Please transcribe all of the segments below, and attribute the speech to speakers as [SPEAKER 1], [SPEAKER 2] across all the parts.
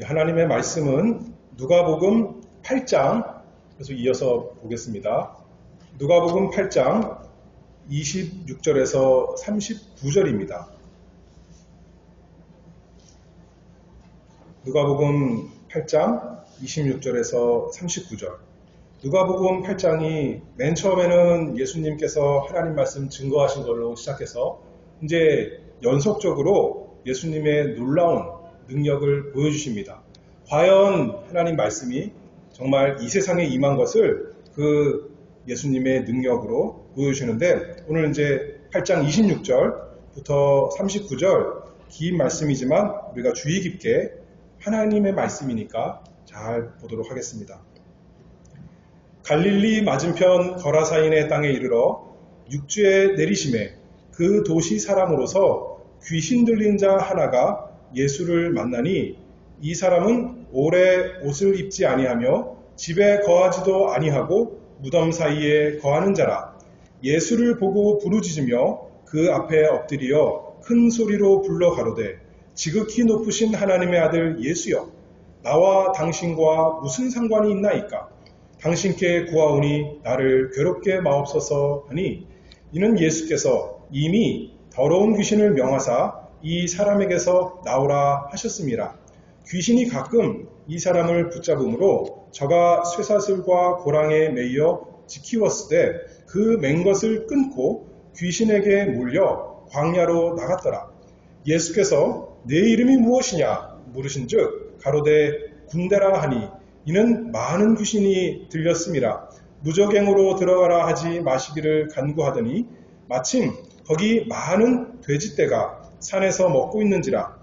[SPEAKER 1] 하나님의 말씀은 누가복음 8장, 그래서 이어서 보겠습니다. 누가복음 8장 26절에서 39절입니다. 누가복음 8장 26절에서 39절. 누가복음 8장이 맨 처음에는 예수님께서 하나님 말씀 증거하신 걸로 시작해서 이제 연속적으로 예수님의 놀라운 능력을 보여주십니다. 과연 하나님 말씀이 정말 이 세상에 임한 것을 그 예수님의 능력으로 보여주시는데, 오늘 이제 8장 26절부터 39절 긴 말씀이지만 우리가 주의 깊게 하나님의 말씀이니까 잘 보도록 하겠습니다. 갈릴리 맞은편 거라사인의 땅에 이르러 육주에 내리심에 그 도시 사람으로서 귀신 들린 자 하나가 예수를 만나니, 이 사람은 오래 옷을 입지 아니하며 집에 거하지도 아니하고 무덤 사이에 거하는 자라. 예수를 보고 부르짖으며 그 앞에 엎드려 큰 소리로 불러 가로되, 지극히 높으신 하나님의 아들 예수여, 나와 당신과 무슨 상관이 있나이까? 당신께 구하오니 나를 괴롭게 마옵소서 하니, 이는 예수께서 이미 더러운 귀신을 명하사 이 사람에게서 나오라 하셨습니다. 귀신이 가끔 이 사람을 붙잡음으로 저가 쇠사슬과 고랑에 매여 지키웠으되 그 맨 것을 끊고 귀신에게 물려 광야로 나갔더라. 예수께서 내 이름이 무엇이냐 물으신즉 가로되 군대라 하니, 이는 많은 귀신이 들렸음이라. 무저갱으로 들어가라 하지 마시기를 간구하더니 마침 거기 많은 돼지떼가 산에서 먹고 있는지라.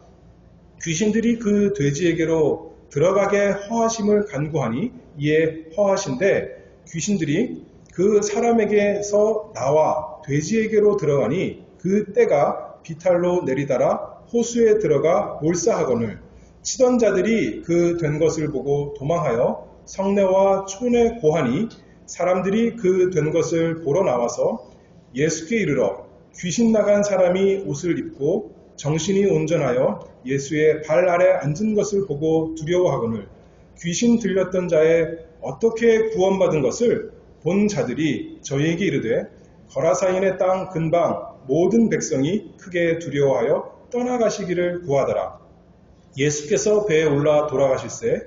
[SPEAKER 1] 귀신들이 그 돼지에게로 들어가게 허하심을 간구하니 이에 허하신데, 귀신들이 그 사람에게서 나와 돼지에게로 들어가니 그 떼가 비탈로 내리달아 호수에 들어가 몰사하거늘, 치던 자들이 그 된 것을 보고 도망하여 성내와 촌에 고하니, 사람들이 그 된 것을 보러 나와서 예수께 이르러 귀신 나간 사람이 옷을 입고 정신이 온전하여 예수의 발 아래 앉은 것을 보고 두려워하거늘, 귀신 들렸던 자의 어떻게 구원받은 것을 본 자들이 저희에게 이르되, 거라사인의 땅 근방 모든 백성이 크게 두려워하여 떠나가시기를 구하더라. 예수께서 배에 올라 돌아가실새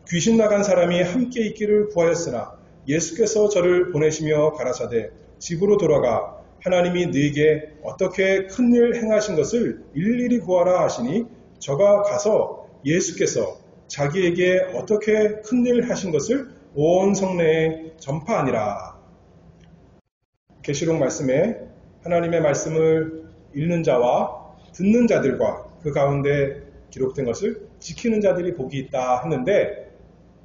[SPEAKER 1] 귀신 나간 사람이 함께 있기를 구하였으나, 예수께서 저를 보내시며 가라사대 집으로 돌아가 하나님이 너에게 어떻게 큰일 행하신 것을 일일이 구하라 하시니, 저가 가서 예수께서 자기에게 어떻게 큰일 하신 것을 온 성내에 전파하니라. 계시록 말씀에 하나님의 말씀을 읽는 자와 듣는 자들과 그 가운데 기록된 것을 지키는 자들이 복이 있다 했는데,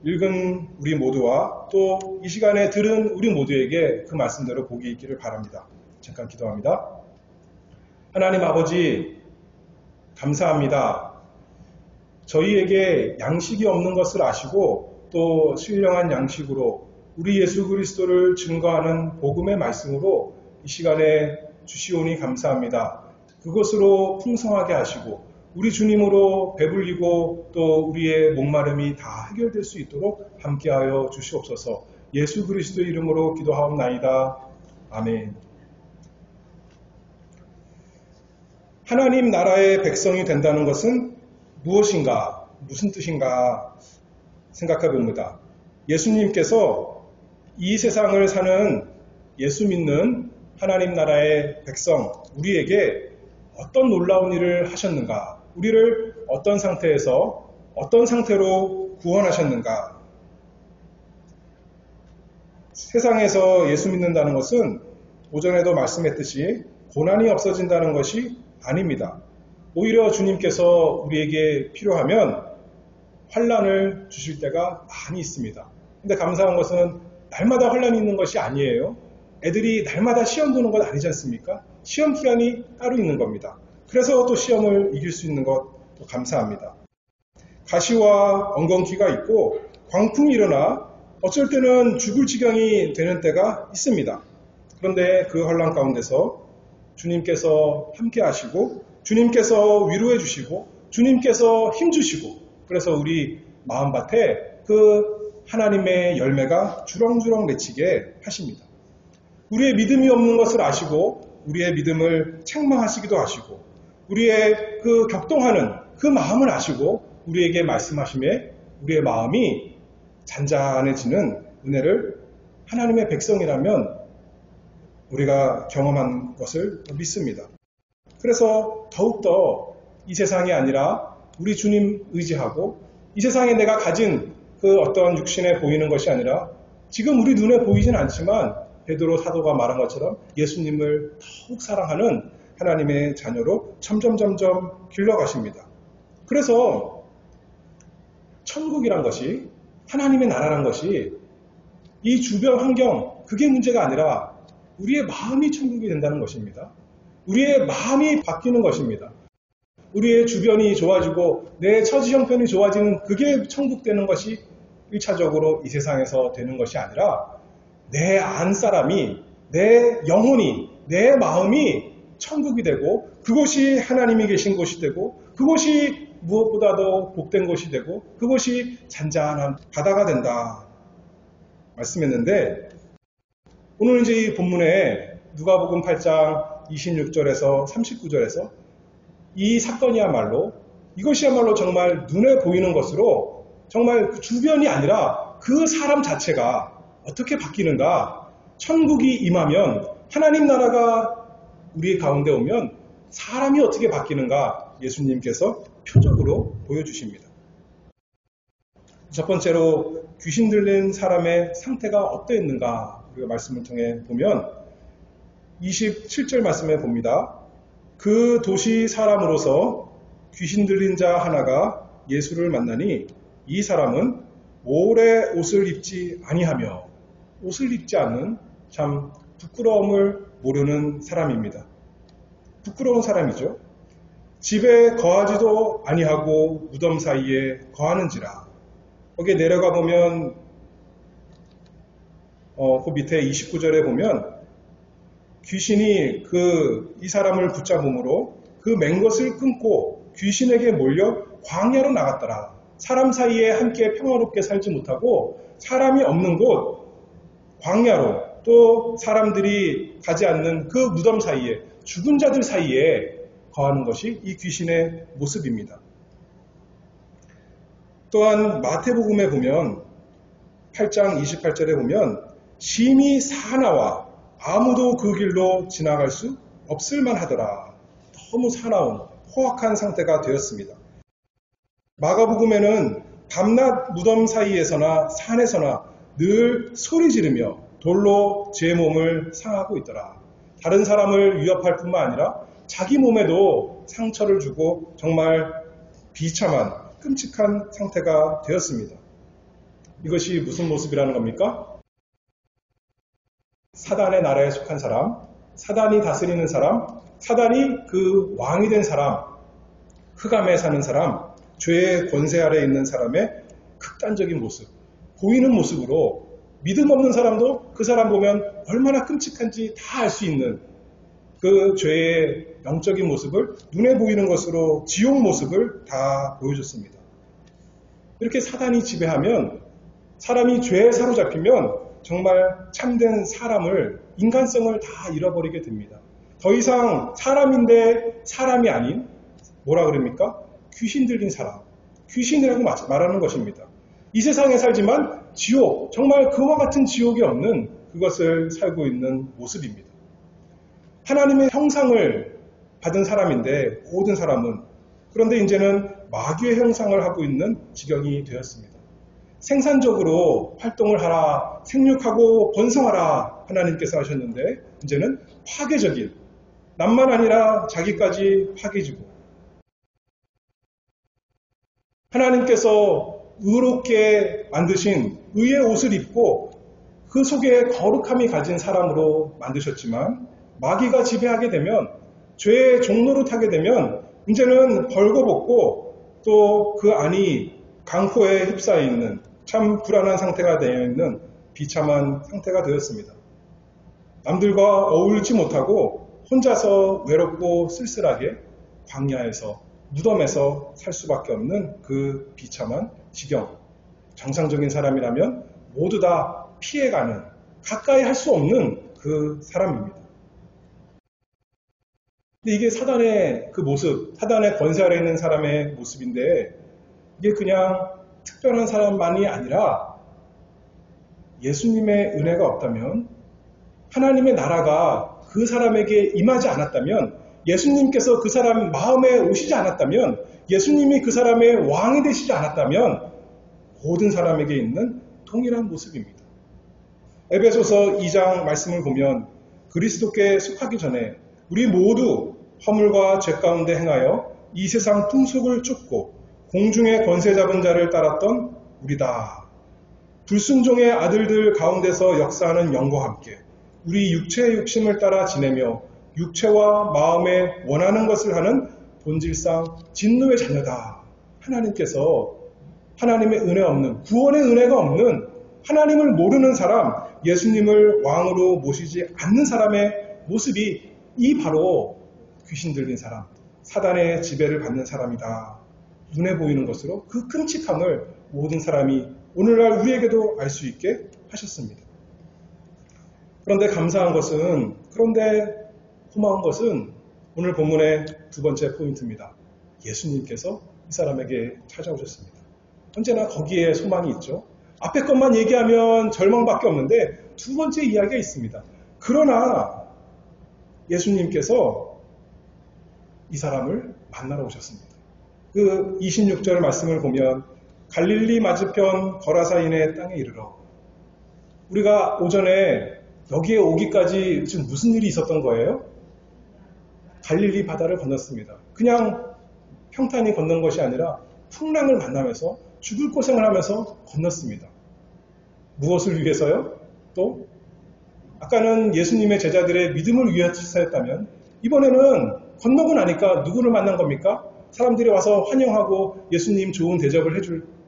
[SPEAKER 1] 읽은 우리 모두와 또 이 시간에 들은 우리 모두에게 그 말씀대로 복이 있기를 바랍니다. 잠깐 기도합니다. 하나님 아버지, 감사합니다. 저희에게 양식이 없는 것을 아시고 또 신령한 양식으로 우리 예수 그리스도를 증거하는 복음의 말씀으로 이 시간에 주시오니 감사합니다. 그것으로 풍성하게 하시고 우리 주님으로 배불리고 또 우리의 목마름이 다 해결될 수 있도록 함께하여 주시옵소서. 예수 그리스도 이름으로 기도하옵나이다. 아멘. 하나님 나라의 백성이 된다는 것은 무엇인가, 무슨 뜻인가 생각해 봅니다. 예수님께서 이 세상을 사는 예수 믿는 하나님 나라의 백성, 우리에게 어떤 놀라운 일을 하셨는가, 우리를 어떤 상태에서 어떤 상태로 구원하셨는가. 세상에서 예수 믿는다는 것은 오전에도 말씀했듯이 고난이 없어진다는 것이 아닙니다. 오히려 주님께서 우리에게 필요하면 환난을 주실 때가 많이 있습니다. 근데 감사한 것은 날마다 환난이 있는 것이 아니에요. 애들이 날마다 시험 보는 건 아니지 않습니까? 시험 기간이 따로 있는 겁니다. 그래서 또 시험을 이길 수 있는 것도 감사합니다. 가시와 엉겅퀴가 있고 광풍이 일어나 어쩔 때는 죽을 지경이 되는 때가 있습니다. 그런데 그 환난 가운데서 주님께서 함께 하시고 주님께서 위로해 주시고 주님께서 힘 주시고 그래서 우리 마음밭에 그 하나님의 열매가 주렁주렁 맺히게 하십니다. 우리의 믿음이 없는 것을 아시고 우리의 믿음을 책망하시기도 하시고 우리의 그 격동하는 그 마음을 아시고 우리에게 말씀하심에 우리의 마음이 잔잔해지는 은혜를 하나님의 백성이라면 우리가 경험한 것을 믿습니다. 그래서 더욱더 이 세상이 아니라 우리 주님 의지하고 이 세상에 내가 가진 그 어떤 육신에 보이는 것이 아니라 지금 우리 눈에 보이진 않지만 베드로 사도가 말한 것처럼 예수님을 더욱 사랑하는 하나님의 자녀로 점점 길러가십니다. 그래서 천국이란 것이 하나님의 나라란 것이 이 주변 환경 그게 문제가 아니라 우리의 마음이 천국이 된다는 것입니다. 우리의 마음이 바뀌는 것입니다. 우리의 주변이 좋아지고 내 처지 형편이 좋아지는 그게 천국 되는 것이 1차적으로 이 세상에서 되는 것이 아니라 내 안 사람이, 내 영혼이, 내 마음이 천국이 되고 그곳이 하나님이 계신 곳이 되고 그곳이 무엇보다도 복된 곳이 되고 그곳이 잔잔한 바다가 된다 말씀했는데 오늘 이제 이 본문에 누가복음 8장 26절에서 39절에서 이 사건이야말로 이것이야말로 정말 눈에 보이는 것으로 정말 그 주변이 아니라 그 사람 자체가 어떻게 바뀌는가? 천국이 임하면 하나님 나라가 우리 가운데 오면 사람이 어떻게 바뀌는가? 예수님께서 표적으로 보여주십니다. 첫 번째로 귀신 들린 사람의 상태가 어떠했는가? 우리가 말씀을 통해 보면 27절 말씀에 봅니다. 그 도시 사람으로서 귀신 들린 자 하나가 예수를 만나니 이 사람은 오래 옷을 입지 아니하며 옷을 입지 않는 참 부끄러움을 모르는 사람입니다. 부끄러운 사람이죠. 집에 거하지도 아니하고 무덤 사이에 거하는지라. 거기에 내려가 보면 그 밑에 29절에 보면 귀신이 이 사람을 붙잡음으로 그 맹것을 끊고 귀신에게 몰려 광야로 나갔더라. 사람 사이에 함께 평화롭게 살지 못하고 사람이 없는 곳 광야로 또 사람들이 가지 않는 그 무덤 사이에 죽은 자들 사이에 거하는 것이 이 귀신의 모습입니다. 또한 마태복음에 보면 8장 28절에 보면 심히 사나와 아무도 그 길로 지나갈 수 없을 만하더라. 너무 사나운 포악한 상태가 되었습니다. 마가복음에는 밤낮 무덤 사이에서나 산에서나 늘 소리 지르며 돌로 제 몸을 상하고 있더라. 다른 사람을 위협할 뿐만 아니라 자기 몸에도 상처를 주고 정말 비참한 끔찍한 상태가 되었습니다. 이것이 무슨 모습이라는 겁니까? 사단의 나라에 속한 사람, 사단이 다스리는 사람, 사단이 그 왕이 된 사람, 흑암에 사는 사람, 죄의 권세 아래에 있는 사람의 극단적인 모습, 보이는 모습으로 믿음 없는 사람도 그 사람 보면 얼마나 끔찍한지 다 알 수 있는 그 죄의 영적인 모습을 눈에 보이는 것으로 지옥 모습을 다 보여줬습니다. 이렇게 사단이 지배하면 사람이 죄에 사로잡히면 정말 참된 사람을 인간성을 다 잃어버리게 됩니다. 더 이상 사람인데 사람이 아닌 뭐라 그럽니까? 귀신 들린 사람, 귀신이라고 말하는 것입니다. 이 세상에 살지만 지옥, 정말 그와 같은 지옥이 없는 그것을 살고 있는 모습입니다. 하나님의 형상을 받은 사람인데 모든 사람은 그런데 이제는 마귀의 형상을 하고 있는 지경이 되었습니다. 생산적으로 활동을 하라, 생육하고 번성하라 하나님께서 하셨는데 이제는 파괴적인 남만 아니라 자기까지 파괴지고 하나님께서 의롭게 만드신 의의 옷을 입고 그 속에 거룩함이 가진 사람으로 만드셨지만 마귀가 지배하게 되면 죄의 종로로 타게 되면 이제는 벌거벗고 또 그 안이 강포에 휩싸여 있는 참 불안한 상태가 되어 있는 비참한 상태가 되었습니다. 남들과 어울리지 못하고 혼자서 외롭고 쓸쓸하게 광야에서 무덤에서 살 수밖에 없는 그 비참한 지경. 정상적인 사람이라면 모두 다 피해가는, 가까이 할 수 없는 그 사람입니다. 근데 이게 사단의 그 모습, 사단의 권세 아래 있는 사람의 모습인데, 이게 그냥 특별한 사람만이 아니라 예수님의 은혜가 없다면, 하나님의 나라가 그 사람에게 임하지 않았다면, 예수님께서 그 사람 마음에 오시지 않았다면, 예수님이 그 사람의 왕이 되시지 않았다면 모든 사람에게 있는 동일한 모습입니다. 에베소서 2장 말씀을 보면 그리스도께 속하기 전에 우리 모두 허물과 죄 가운데 행하여 이 세상 풍속을 쫓고 공중의 권세 잡은 자를 따랐던 우리다. 불순종의 아들들 가운데서 역사하는 영과 함께 우리 육체의 욕심을 따라 지내며 육체와 마음에 원하는 것을 하는 본질상 진노의 자녀다. 하나님께서 하나님의 은혜 없는, 구원의 은혜가 없는, 하나님을 모르는 사람, 예수님을 왕으로 모시지 않는 사람의 모습이 이 바로 귀신 들린 사람, 사단의 지배를 받는 사람이다. 눈에 보이는 것으로 그 끔찍함을 모든 사람이 오늘날 우리에게도 알 수 있게 하셨습니다. 그런데 감사한 것은, 그런데 고마운 것은 오늘 본문의 두 번째 포인트입니다. 예수님께서 이 사람에게 찾아오셨습니다. 언제나 거기에 소망이 있죠. 앞에 것만 얘기하면 절망밖에 없는데 두 번째 이야기가 있습니다. 그러나 예수님께서 이 사람을 만나러 오셨습니다. 그 26절 말씀을 보면 갈릴리 맞은편 거라사인의 땅에 이르러, 우리가 오전에 여기에 오기까지 지금 무슨 일이 있었던 거예요? 갈릴리 바다를 건넜습니다. 그냥 평탄히 건넌 것이 아니라 풍랑을 만나면서 죽을 고생을 하면서 건넜습니다. 무엇을 위해서요? 또 아까는 예수님의 제자들의 믿음을 위해서였다면 이번에는 건너고 나니까 누구를 만난 겁니까? 사람들이 와서 환영하고 예수님 좋은 대접을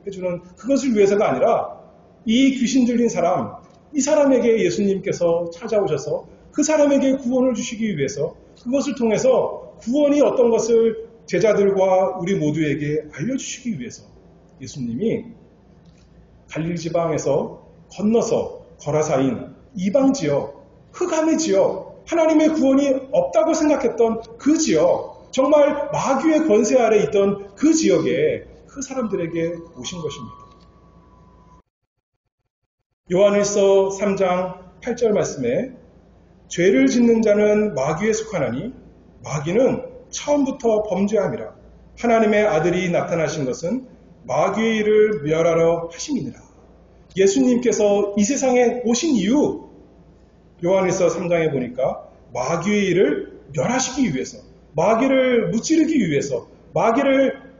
[SPEAKER 1] 해주는 그것을 위해서가 아니라 이 귀신 들린 사람, 이 사람에게 예수님께서 찾아오셔서 그 사람에게 구원을 주시기 위해서, 그것을 통해서 구원이 어떤 것을 제자들과 우리 모두에게 알려주시기 위해서 예수님이 갈릴리 지방에서 건너서 거라사인 이방 지역, 흑암의 지역, 하나님의 구원이 없다고 생각했던 그 지역, 정말 마귀의 권세 아래 있던 그 지역에 그 사람들에게 오신 것입니다. 요한일서 3장 8절 말씀에 죄를 짓는 자는 마귀에 속하나니 마귀는 처음부터 범죄함이라. 하나님의 아들이 나타나신 것은 마귀의 일을 멸하러 하심이니라. 예수님께서 이 세상에 오신 이유, 요한일서 3장에 보니까 마귀의 일을 멸하시기 위해서, 마귀를 무찌르기 위해서, 마귀를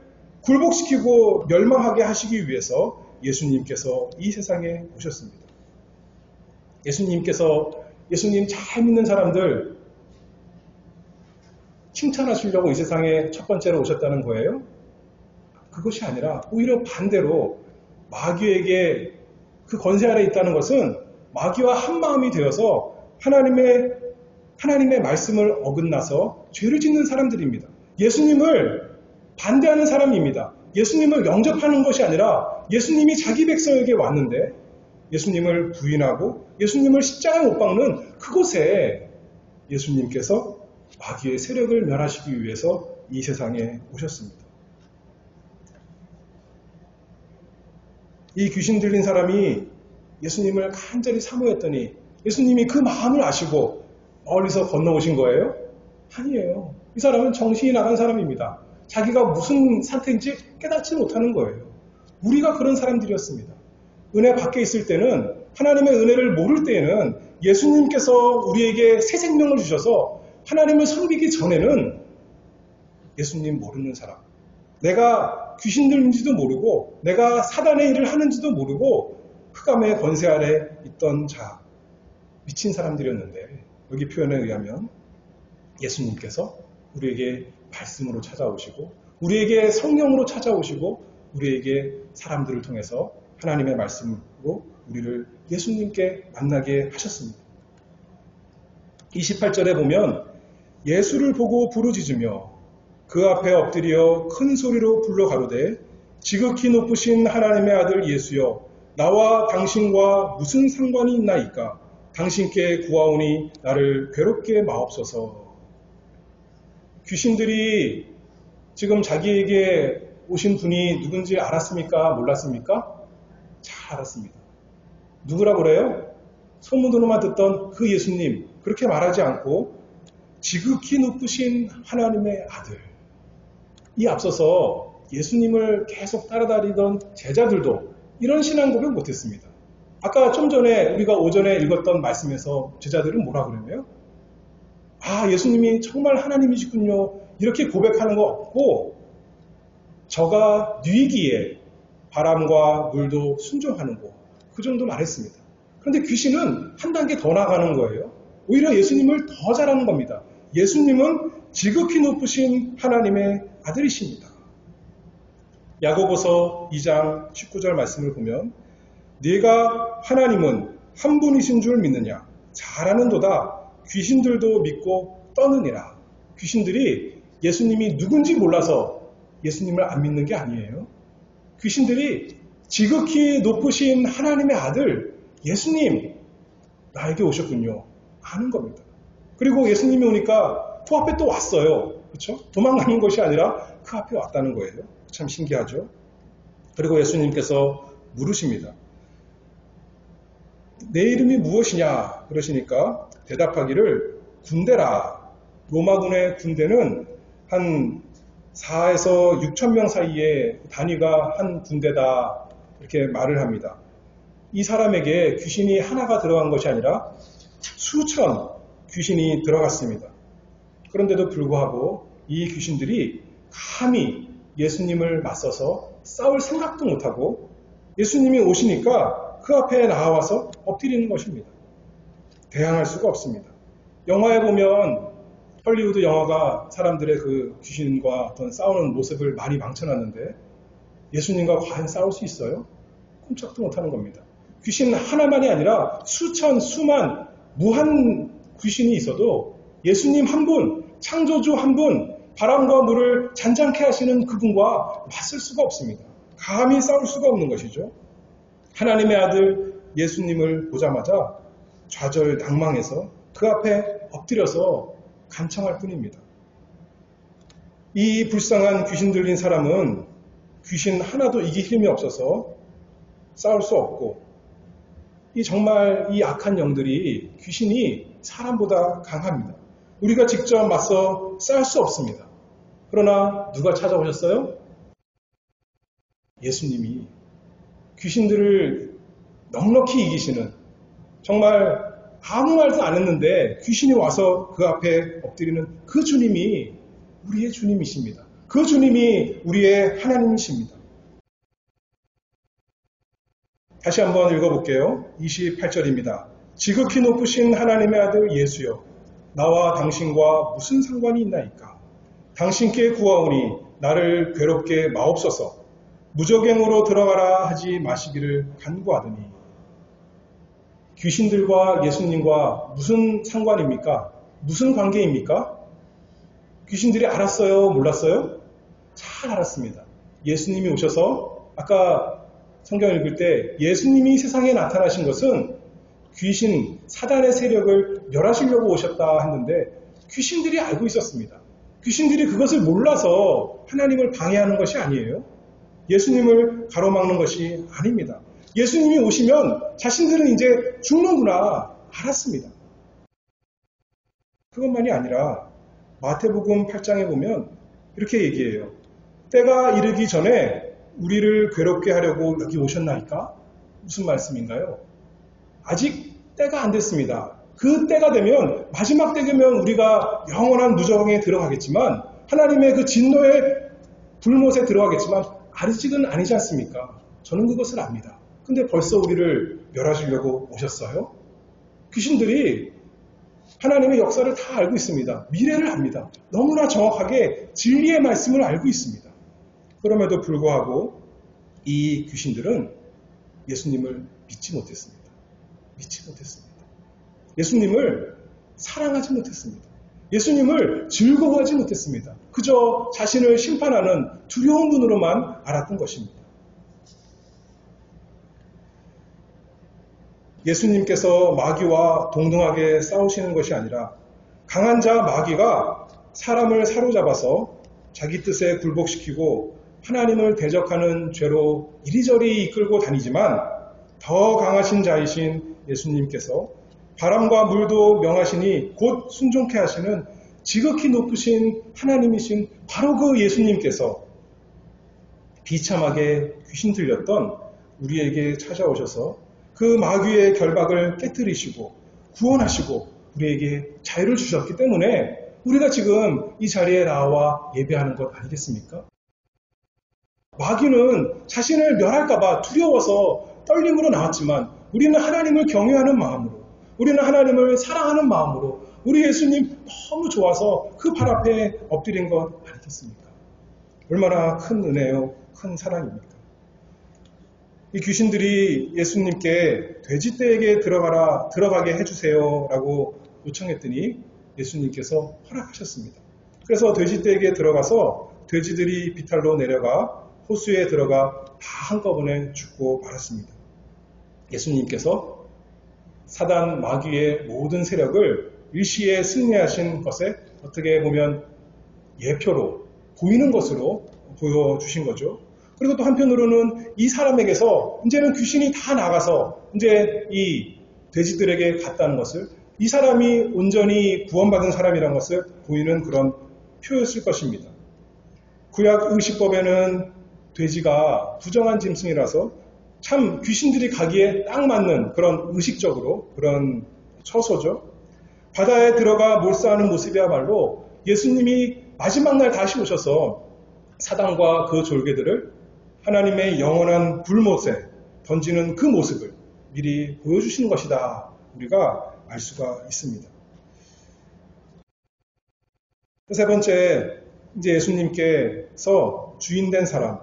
[SPEAKER 1] 굴복시키고 멸망하게 하시기 위해서 예수님께서 이 세상에 오셨습니다. 예수님 잘 믿는 사람들 칭찬하시려고 이 세상에 첫 번째로 오셨다는 거예요? 그것이 아니라 오히려 반대로 마귀에게 그 권세 아래 있다는 것은 마귀와 한마음이 되어서 하나님의 말씀을 어긋나서 죄를 짓는 사람들입니다. 예수님을 반대하는 사람입니다. 예수님을 영접하는 것이 아니라 예수님이 자기 백성에게 왔는데 예수님을 부인하고 예수님을 십자가에 못 박는 그곳에 예수님께서 마귀의 세력을 멸하시기 위해서 이 세상에 오셨습니다. 이 귀신 들린 사람이 예수님을 간절히 사모했더니 예수님이 그 마음을 아시고 멀리서 건너오신 거예요? 아니에요. 이 사람은 정신이 나간 사람입니다. 자기가 무슨 상태인지 깨닫지 못하는 거예요. 우리가 그런 사람들이었습니다. 은혜 밖에 있을 때는, 하나님의 은혜를 모를 때에는 예수님께서 우리에게 새 생명을 주셔서 하나님을 섬기기 전에는 예수님 모르는 사람, 내가 귀신 들린지도 모르고 내가 사단의 일을 하는지도 모르고 흑암의 권세 아래 있던 자, 미친 사람들이었는데 여기 표현에 의하면 예수님께서 우리에게 말씀으로 찾아오시고 우리에게 성령으로 찾아오시고 우리에게 사람들을 통해서 하나님의 말씀으로 우리를 예수님께 만나게 하셨습니다. 28절에 보면 예수를 보고 부르짖으며 그 앞에 엎드려 큰 소리로 불러 가로되 지극히 높으신 하나님의 아들 예수여 나와 당신과 무슨 상관이 있나이까? 당신께 구하오니 나를 괴롭게 마옵소서. 귀신들이 지금 자기에게 오신 분이 누군지 알았습니까? 몰랐습니까? 잘 알았습니다. 누구라고 그래요? 소문으로만 듣던 그 예수님, 그렇게 말하지 않고 지극히 높으신 하나님의 아들. 이 앞서서 예수님을 계속 따라다니던 제자들도 이런 신앙 고백 못했습니다. 아까 좀 전에 우리가 오전에 읽었던 말씀에서 제자들은 뭐라 그러나요? 아, 예수님이 정말 하나님이시군요. 이렇게 고백하는 거 없고 저가 뉘기에 바람과 물도 순종하는 거, 그 정도 말했습니다. 그런데 귀신은 한 단계 더 나가는 거예요. 오히려 예수님을 더 잘하는 겁니다. 예수님은 지극히 높으신 하나님의 아들이십니다. 야고보서 2장 19절 말씀을 보면 네가 하나님은 한 분이신 줄 믿느냐? 잘하는도다. 귀신들도 믿고 떠느니라. 귀신들이 예수님이 누군지 몰라서 예수님을 안 믿는 게 아니에요. 귀신들이 지극히 높으신 하나님의 아들 예수님 나에게 오셨군요. 아는 겁니다. 그리고 예수님이 오니까 그 앞에 또 왔어요. 그렇죠? 도망가는 것이 아니라 그 앞에 왔다는 거예요. 참 신기하죠? 그리고 예수님께서 물으십니다. 내 이름이 무엇이냐? 그러시니까 대답하기를 군대라. 로마군의 군대는 한 4에서 6천 명 사이의 단위가 한 군대다. 이렇게 말을 합니다. 이 사람에게 귀신이 하나가 들어간 것이 아니라 수천 귀신이 들어갔습니다. 그런데도 불구하고 이 귀신들이 감히 예수님을 맞서서 싸울 생각도 못하고 예수님이 오시니까 그 앞에 나와서 엎드리는 것입니다. 대항할 수가 없습니다. 영화에 보면 헐리우드 영화가 사람들의 그 귀신과 어떤 싸우는 모습을 많이 망쳐놨는데 예수님과 과연 싸울 수 있어요? 꼼짝도 못하는 겁니다. 귀신 하나만이 아니라 수천, 수만, 무한 귀신이 있어도 예수님 한 분, 창조주 한 분, 바람과 물을 잔잔케 하시는 그분과 맞설 수가 없습니다. 감히 싸울 수가 없는 것이죠. 하나님의 아들 예수님을 보자마자 좌절 낭망해서 그 앞에 엎드려서 간청할 뿐입니다. 이 불쌍한 귀신 들린 사람은 귀신 하나도 이길 힘이 없어서 싸울 수 없고 정말 이 악한 영들이 귀신이 사람보다 강합니다. 우리가 직접 맞서 싸울 수 없습니다. 그러나 누가 찾아오셨어요? 예수님이 귀신들을 넉넉히 이기시는 정말 아무 말도 안 했는데 귀신이 와서 그 앞에 엎드리는 그 주님이 우리의 주님이십니다. 그 주님이 우리의 하나님이십니다. 다시 한번 읽어볼게요. 28절입니다. 지극히 높으신 하나님의 아들 예수여 나와 당신과 무슨 상관이 있나이까? 당신께 구하오니 나를 괴롭게 마옵소서. 무저갱으로 들어가라 하지 마시기를 간구하더니 귀신들과 예수님과 무슨 상관입니까? 무슨 관계입니까? 귀신들이 알았어요? 몰랐어요? 잘 알았습니다. 예수님이 오셔서 아까 성경 읽을 때 예수님이 세상에 나타나신 것은 귀신, 사단의 세력을 멸하시려고 오셨다 했는데 귀신들이 알고 있었습니다. 귀신들이 그것을 몰라서 하나님을 방해하는 것이 아니에요. 예수님을 가로막는 것이 아닙니다. 예수님이 오시면 자신들은 이제 죽는구나 알았습니다. 그것만이 아니라 마태복음 8장에 보면 이렇게 얘기해요. 때가 이르기 전에 우리를 괴롭게 하려고 여기 오셨나이까? 무슨 말씀인가요? 아직 때가 안 됐습니다. 그 때가 되면 마지막 때 되면 우리가 영원한 무저항에 들어가겠지만 하나님의 그 진노의 불못에 들어가겠지만 아직은 아니지 않습니까? 저는 그것을 압니다. 근데 벌써 우리를 멸하시려고 오셨어요? 귀신들이 하나님의 역사를 다 알고 있습니다. 미래를 압니다. 너무나 정확하게 진리의 말씀을 알고 있습니다. 그럼에도 불구하고 이 귀신들은 예수님을 믿지 못했습니다. 믿지 못했습니다. 예수님을 사랑하지 못했습니다. 예수님을 즐거워하지 못했습니다. 그저 자신을 심판하는 두려운 눈으로만 알았던 것입니다. 예수님께서 마귀와 동등하게 싸우시는 것이 아니라 강한 자 마귀가 사람을 사로잡아서 자기 뜻에 굴복시키고 하나님을 대적하는 죄로 이리저리 이끌고 다니지만 더 강하신 자이신 예수님께서 바람과 물도 명하시니 곧 순종케 하시는 지극히 높으신 하나님이신 바로 그 예수님께서 비참하게 귀신 들렸던 우리에게 찾아오셔서 그 마귀의 결박을 깨뜨리시고 구원하시고 우리에게 자유를 주셨기 때문에 우리가 지금 이 자리에 나와 예배하는 것 아니겠습니까? 마귀는 자신을 멸할까봐 두려워서 떨림으로 나왔지만 우리는 하나님을 경외하는 마음으로, 우리는 하나님을 사랑하는 마음으로 우리 예수님 너무 좋아서 그 발 앞에 엎드린 것 아니겠습니까? 얼마나 큰 은혜요, 큰 사랑입니까? 이 귀신들이 예수님께 돼지떼에게 들어가게 해주세요 라고 요청했더니 예수님께서 허락하셨습니다. 그래서 돼지떼에게 들어가서 돼지들이 비탈로 내려가 호수에 들어가 다 한꺼번에 죽고 말았습니다. 예수님께서 사단 마귀의 모든 세력을 일시에 승리하신 것에 어떻게 보면 예표로 보이는 것으로 보여주신 거죠. 그리고 또 한편으로는 이 사람에게서 이제는 귀신이 다 나가서 이제 이 돼지들에게 갔다는 것을 이 사람이 온전히 구원받은 사람이라는 것을 보이는 그런 표였을 것입니다. 구약 의식법에는 돼지가 부정한 짐승이라서 참 귀신들이 가기에 딱 맞는 그런 의식적으로 그런 처소죠. 바다에 들어가 몰사하는 모습이야말로 예수님이 마지막 날 다시 오셔서 사단과 그 졸개들을 하나님의 영원한 불못에 던지는 그 모습을 미리 보여주시는 것이다. 우리가 알 수가 있습니다. 세 번째, 이제 예수님께서 주인된 사람,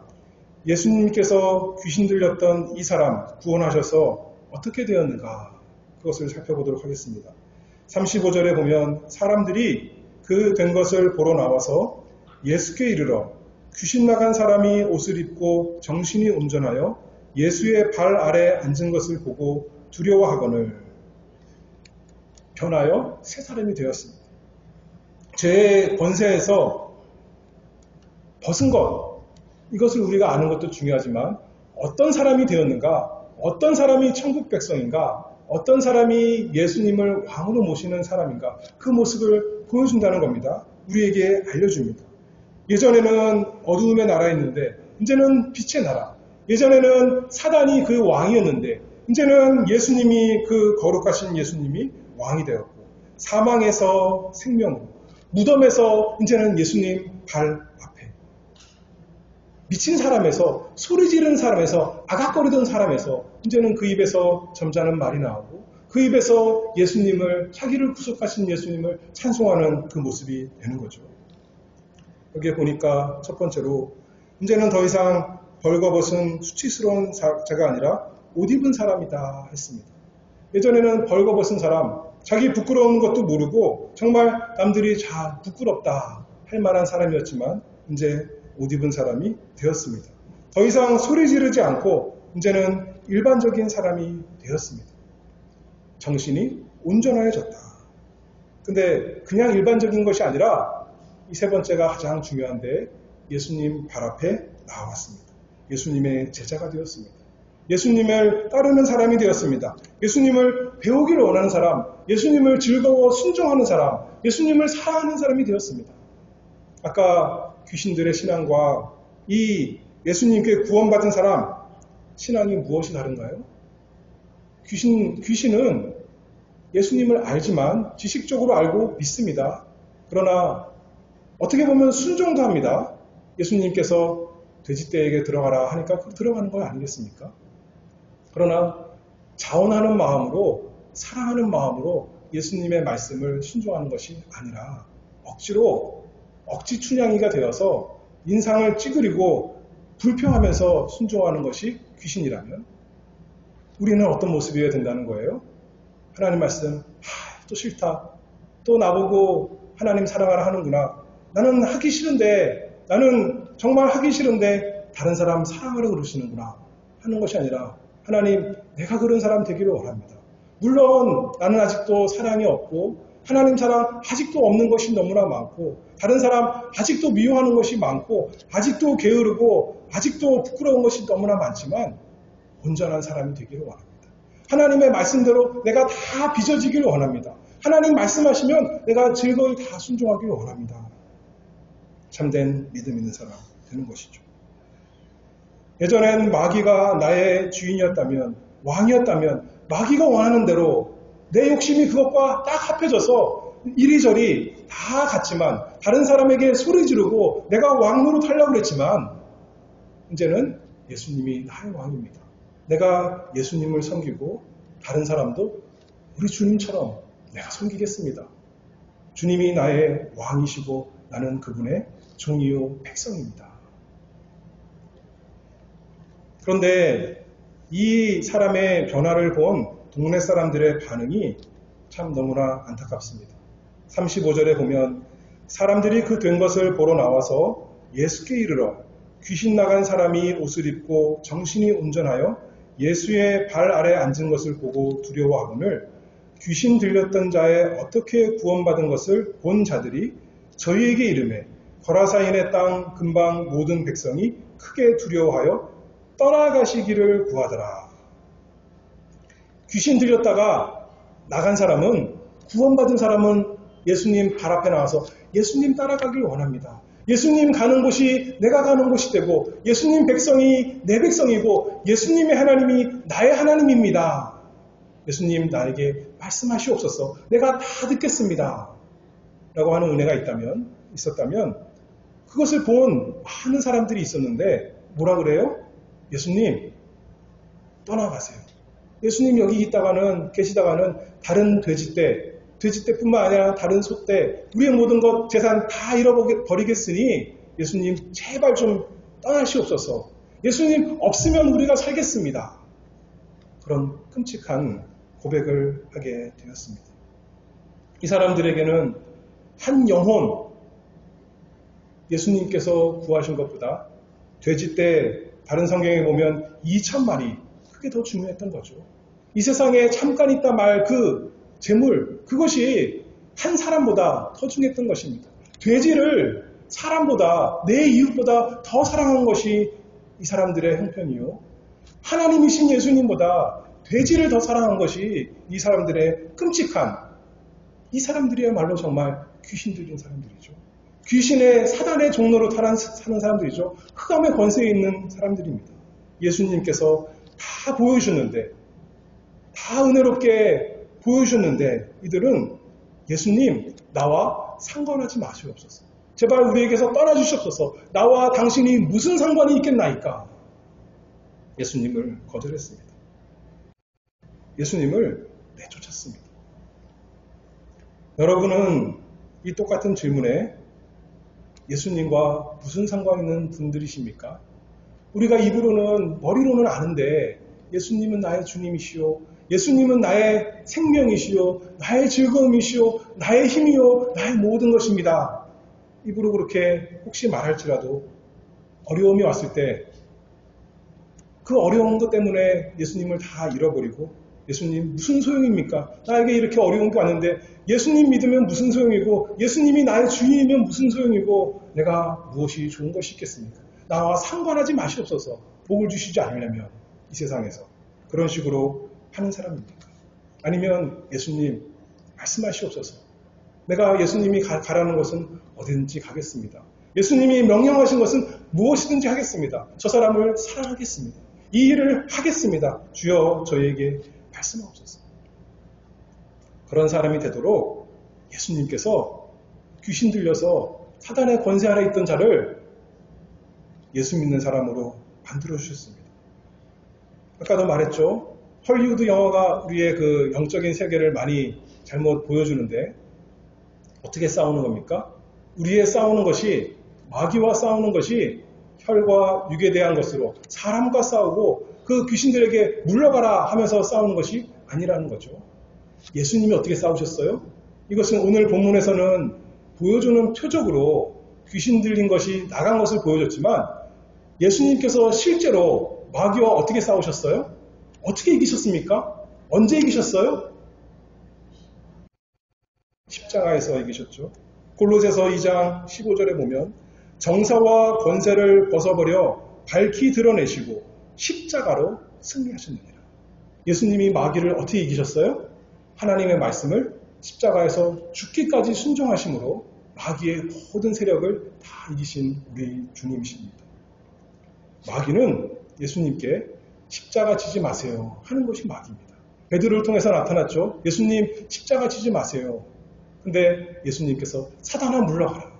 [SPEAKER 1] 예수님께서 귀신 들렸던 이 사람 구원하셔서 어떻게 되었는가 그것을 살펴보도록 하겠습니다. 35절에 보면 사람들이 그 된 것을 보러 나와서 예수께 이르러 귀신 나간 사람이 옷을 입고 정신이 온전하여 예수의 발 아래 앉은 것을 보고 두려워하거늘 변하여 새 사람이 되었습니다. 죄의 권세에서 벗은 것, 이것을 우리가 아는 것도 중요하지만 어떤 사람이 되었는가, 어떤 사람이 천국 백성인가, 어떤 사람이 예수님을 왕으로 모시는 사람인가, 그 모습을 보여준다는 겁니다. 우리에게 알려줍니다. 예전에는 어두움의 나라였는데 이제는 빛의 나라, 예전에는 사단이 그 왕이었는데 이제는 예수님이 그 거룩하신 예수님이 왕이 되었고 사망에서 생명으로, 무덤에서 이제는 예수님 발 앞에, 미친 사람에서, 소리 지르는 사람에서, 아각거리던 사람에서 이제는 그 입에서 점잖은 말이 나오고 그 입에서 예수님을, 자기를 구속하신 예수님을 찬송하는 그 모습이 되는 거죠. 여기에 보니까 첫 번째로 이제는 더 이상 벌거벗은 수치스러운 자가 아니라 옷 입은 사람이다 했습니다. 예전에는 벌거벗은 사람, 자기 부끄러운 것도 모르고 정말 남들이 다 부끄럽다 할 만한 사람이었지만 이제 옷 입은 사람이 되었습니다. 더 이상 소리 지르지 않고 이제는 일반적인 사람이 되었습니다. 정신이 온전해졌다. 근데 그냥 일반적인 것이 아니라 이 세 번째가 가장 중요한데 예수님 발 앞에 나왔습니다. 예수님의 제자가 되었습니다. 예수님을 따르는 사람이 되었습니다. 예수님을 배우기를 원하는 사람, 예수님을 즐거워 순종하는 사람, 예수님을 사랑하는 사람이 되었습니다. 아까 귀신들의 신앙과 이 예수님께 구원받은 사람, 신앙이 무엇이 다른가요? 귀신은 예수님을 알지만 지식적으로 알고 믿습니다. 그러나 어떻게 보면 순종도 합니다. 예수님께서 돼지떼에게 들어가라 하니까 들어가는 건 아니겠습니까? 그러나 자원하는 마음으로, 사랑하는 마음으로 예수님의 말씀을 순종하는 것이 아니라 억지로, 억지 춘향이가 되어서 인상을 찌그리고 불평하면서 순종하는 것이 귀신이라면 우리는 어떤 모습이어야 된다는 거예요? 하나님 말씀, 또 싫다. 또 나보고 하나님 사랑하라 하는구나. 나는 하기 싫은데, 나는 정말 하기 싫은데 다른 사람 사랑하라 그러시는구나 하는 것이 아니라 하나님, 내가 그런 사람 되기를 원합니다. 물론 나는 아직도 사랑이 없고 하나님 사랑 아직도 없는 것이 너무나 많고 다른 사람 아직도 미워하는 것이 많고 아직도 게으르고 아직도 부끄러운 것이 너무나 많지만 온전한 사람이 되기를 원합니다. 하나님의 말씀대로 내가 다 빚어지기를 원합니다. 하나님 말씀하시면 내가 즐거이 다 순종하기를 원합니다. 참된 믿음 있는 사람 되는 것이죠. 예전엔 마귀가 나의 주인이었다면, 왕이었다면 마귀가 원하는 대로 내 욕심이 그것과 딱 합해져서 이리저리 다 같지만 다른 사람에게 소리 지르고 내가 왕 노릇하려고 그랬지만 이제는 예수님이 나의 왕입니다. 내가 예수님을 섬기고 다른 사람도 우리 주님처럼 내가 섬기겠습니다. 주님이 나의 왕이시고 나는 그분의 종이요 백성입니다. 그런데 이 사람의 변화를 본 동네 사람들의 반응이 참 너무나 안타깝습니다. 35절에 보면 사람들이 그 된 것을 보러 나와서 예수께 이르러 귀신 나간 사람이 옷을 입고 정신이 온전하여 예수의 발 아래 앉은 것을 보고 두려워하거늘 귀신 들렸던 자의 어떻게 구원받은 것을 본 자들이 저희에게 이르매 거라사인의 땅 근방 모든 백성이 크게 두려워하여 떠나가시기를 구하더라. 귀신 들렸다가 나간 사람은, 구원받은 사람은 예수님 발 앞에 나와서 예수님 따라가길 원합니다. 예수님 가는 곳이 내가 가는 곳이 되고 예수님 백성이 내 백성이고 예수님의 하나님이 나의 하나님입니다. 예수님 나에게 말씀하시옵소서. 내가 다 듣겠습니다. 라고 하는 은혜가 있었다면 그것을 본 많은 사람들이 있었는데 뭐라 그래요? 예수님 떠나가세요. 예수님 여기 있다가는 계시다가는 다른 돼지떼뿐만 아니라 다른 소떼, 우리의 모든 것 재산 다 잃어버리겠으니 예수님 제발 좀 떠나시옵소서. 예수님 없으면 우리가 살겠습니다. 그런 끔찍한 고백을 하게 되었습니다. 이 사람들에게는 한 영혼, 예수님께서 구하신 것보다 돼지떼, 다른 성경에 보면 2,000마리, 그게 더 중요했던 거죠. 이 세상에 잠깐 있다 말 그 재물, 그것이 한 사람보다 더 중요했던 것입니다. 돼지를 사람보다, 내 이웃보다 더 사랑한 것이 이 사람들의 형편이요. 하나님이신 예수님보다 돼지를 더 사랑한 것이 이 사람들의 끔찍한, 이 사람들이야말로 정말 귀신 들린 사람들이죠. 귀신의 사단의 종로로 사는 사람들이죠. 흑암의 권세에 있는 사람들입니다. 예수님께서 다 보여주셨는데, 다 은혜롭게 보여주셨는데 이들은 예수님 나와 상관하지 마시옵소서. 제발 우리에게서 떠나주시옵소서. 나와 당신이 무슨 상관이 있겠나이까. 예수님을 거절했습니다. 예수님을 내쫓았습니다. 여러분은 이 똑같은 질문에 예수님과 무슨 상관 있는 분들이십니까? 우리가 입으로는, 머리로는 아는데 예수님은 나의 주님이시오, 예수님은 나의 생명이시오, 나의 즐거움이시오, 나의 힘이요, 나의 모든 것입니다. 입으로 그렇게 혹시 말할지라도 어려움이 왔을 때 그 어려운 것 때문에 예수님을 다 잃어버리고 예수님 무슨 소용입니까? 나에게 이렇게 어려운 게 왔는데 예수님 믿으면 무슨 소용이고 예수님이 나의 주인이면 무슨 소용이고 내가 무엇이 좋은 것이 있겠습니까? 나와 상관하지 마시옵소서. 복을 주시지 않으려면 이 세상에서 그런 식으로 하는 사람입니까? 아니면 예수님 말씀하시옵소서. 내가 예수님이 가라는 것은 어디든지 가겠습니다. 예수님이 명령하신 것은 무엇이든지 하겠습니다. 저 사람을 사랑하겠습니다. 이 일을 하겠습니다. 주여 저희에게 말씀하옵소서. 그런 사람이 되도록 예수님께서 귀신 들려서 사단의 권세 아래 있던 자를 예수 믿는 사람으로 만들어주셨습니다. 아까도 말했죠. 헐리우드 영화가 우리의 그 영적인 세계를 많이 잘못 보여주는데 어떻게 싸우는 겁니까? 우리의 싸우는 것이, 마귀와 싸우는 것이 혈과 육에 대한 것으로 사람과 싸우고 그 귀신들에게 물러가라 하면서 싸우는 것이 아니라는 거죠. 예수님이 어떻게 싸우셨어요? 이것은 오늘 본문에서는 보여주는 표적으로 귀신 들린 것이 나간 것을 보여줬지만 예수님께서 실제로 마귀와 어떻게 싸우셨어요? 어떻게 이기셨습니까? 언제 이기셨어요? 십자가에서 이기셨죠. 골로새서 2장 15절에 보면 정사와 권세를 벗어버려 밝히 드러내시고 십자가로 승리하셨느니라. 예수님이 마귀를 어떻게 이기셨어요? 하나님의 말씀을 십자가에서 죽기까지 순종하심으로 마귀의 모든 세력을 다 이기신 우리 주님이십니다. 마귀는 예수님께 십자가 지지 마세요 하는 것이 마귀입니다. 베드로를 통해서 나타났죠. 예수님 십자가 지지 마세요. 근데 예수님께서 사단아 물러가라.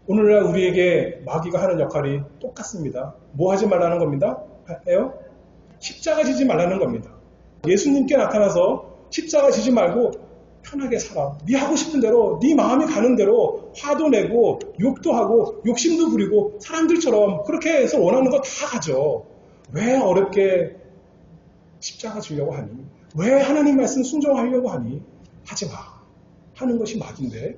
[SPEAKER 1] 오늘날 우리에게 마귀가 하는 역할이 똑같습니다. 뭐 하지 말라는 겁니다? 해요? 십자가 지지 말라는 겁니다. 예수님께 나타나서 십자가 지지 말고 편하게 살아. 네 하고 싶은 대로, 네 마음이 가는 대로 화도 내고 욕도 하고 욕심도 부리고 사람들처럼 그렇게 해서 원하는 거 다 가져. 왜 어렵게 십자가 지려고 하니? 왜 하나님 말씀 순종하려고 하니? 하지 마. 하는 것이 마귀인데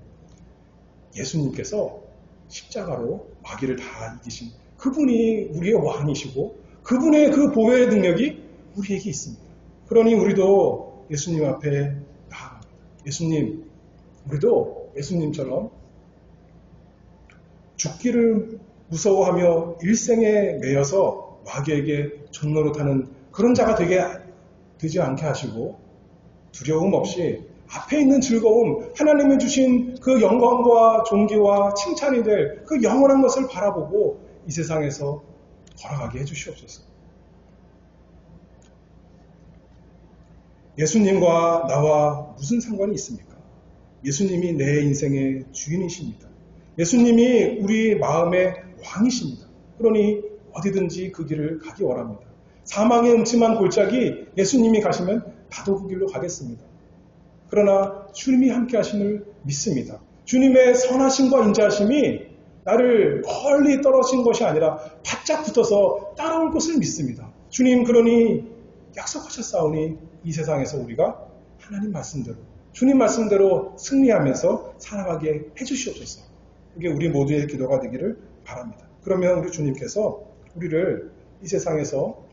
[SPEAKER 1] 예수님께서 십자가로 마귀를 다 이기신 그분이 우리의 왕이시고 그분의 그 보혈의 능력이 우리에게 있습니다. 그러니 우리도 예수님 앞에 나아갑니다. 예수님, 우리도 예수님처럼 죽기를 무서워하며 일생에 매여서 마귀에게 존노릇하는 그런 자가 되지 않게 하시고 두려움 없이 앞에 있는 즐거움, 하나님이 주신 그 영광과 존귀와 칭찬이 될 그 영원한 것을 바라보고 이 세상에서 걸어가게 해주시옵소서. 예수님과 나와 무슨 상관이 있습니까? 예수님이 내 인생의 주인이십니다. 예수님이 우리 마음의 왕이십니다. 그러니 어디든지 그 길을 가기 원합니다. 사망의 음침한 골짜기 예수님이 가시면 나도 그 길로 가겠습니다. 그러나 주님이 함께 하심을 믿습니다. 주님의 선하심과 인자하심이 나를 멀리 떨어진 것이 아니라 바짝 붙어서 따라올 것을 믿습니다. 주님 그러니 약속하셨사오니 이 세상에서 우리가 하나님 말씀대로 주님 말씀대로 승리하면서 살아가게 해주시옵소서. 이게 우리 모두의 기도가 되기를 바랍니다. 그러면 우리 주님께서 우리를 이 세상에서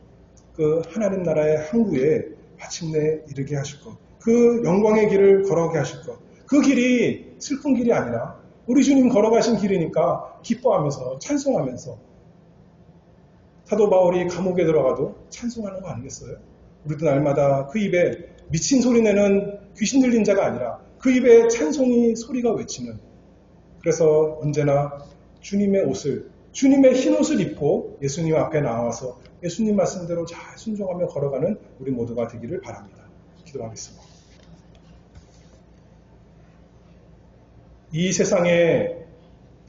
[SPEAKER 1] 그 하나님 나라의 항구에 마침내 이르게 하실 것, 그 영광의 길을 걸어가게 하실 것, 그 길이 슬픈 길이 아니라 우리 주님 걸어가신 길이니까 기뻐하면서 찬송하면서 사도 바울이 감옥에 들어가도 찬송하는 거 아니겠어요? 우리도 날마다 그 입에 미친 소리 내는 귀신 들린 자가 아니라 그 입에 찬송이 소리가 외치는, 그래서 언제나 주님의 옷을, 주님의 흰 옷을 입고 예수님 앞에 나와서 예수님 말씀대로 잘 순종하며 걸어가는 우리 모두가 되기를 바랍니다. 기도하겠습니다. 이 세상의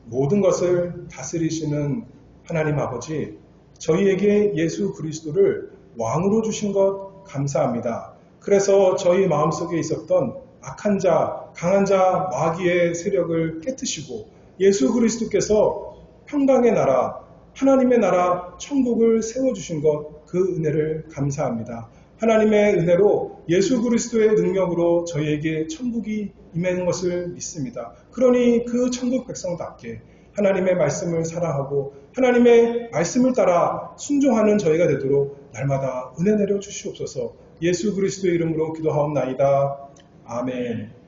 [SPEAKER 1] 모든 것을 다스리시는 하나님 아버지, 저희에게 예수 그리스도를 왕으로 주신 것 감사합니다. 그래서 저희 마음속에 있었던 악한 자, 강한 자, 마귀의 세력을 깨뜨시고 예수 그리스도께서 평강의 나라, 하나님의 나라, 천국을 세워주신 것, 그 은혜를 감사합니다. 하나님의 은혜로 예수 그리스도의 능력으로 저희에게 천국이 임하는 것을 믿습니다. 그러니 그 천국 백성답게 하나님의 말씀을 사랑하고 하나님의 말씀을 따라 순종하는 저희가 되도록 날마다 은혜 내려 주시옵소서. 예수 그리스도의 이름으로 기도하옵나이다. 아멘.